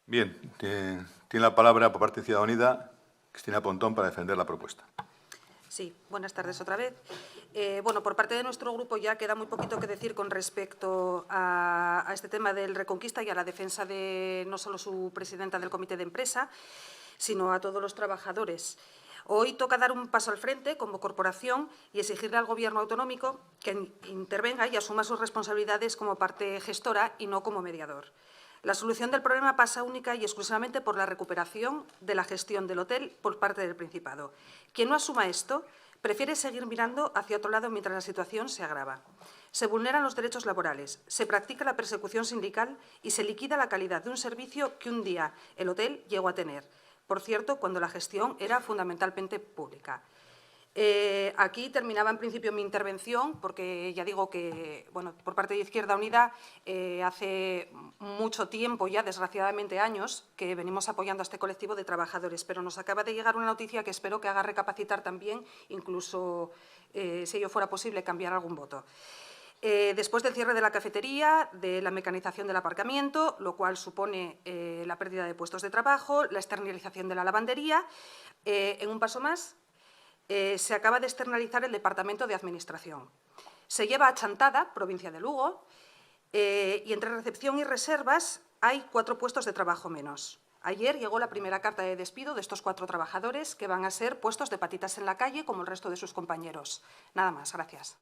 Bien, tiene la palabra por parte de Ciudad Unida Cristina Pontón para defender la propuesta. Sí, buenas tardes otra vez. Bueno, por parte de nuestro grupo ya queda muy poquito que decir con respecto a este tema del Reconquista y a la defensa de no solo su presidenta del comité de empresa, sino a todos los trabajadores. Hoy toca dar un paso al frente como corporación y exigirle al Gobierno autonómico que intervenga y asuma sus responsabilidades como parte gestora y no como mediador. La solución del problema pasa única y exclusivamente por la recuperación de la gestión del hotel por parte del Principado. Quien no asuma esto prefiere seguir mirando hacia otro lado mientras la situación se agrava. Se vulneran los derechos laborales, se practica la persecución sindical y se liquida la calidad de un servicio que un día el hotel llegó a tener. Por cierto, cuando la gestión era fundamentalmente pública. Aquí terminaba en principio mi intervención, porque ya digo que, bueno, por parte de Izquierda Unida, hace mucho tiempo, ya desgraciadamente años, que venimos apoyando a este colectivo de trabajadores, pero nos acaba de llegar una noticia que espero que haga recapacitar también, incluso, si ello fuera posible, cambiar algún voto. Después del cierre de la cafetería, de la mecanización del aparcamiento, lo cual supone la pérdida de puestos de trabajo, la externalización de la lavandería, en un paso más, se acaba de externalizar el Departamento de Administración. Se lleva a Chantada, provincia de Lugo, y entre recepción y reservas hay 4 puestos de trabajo menos. Ayer llegó la primera carta de despido de estos 4 trabajadores que van a ser puestos de patitas en la calle como el resto de sus compañeros. Nada más, gracias.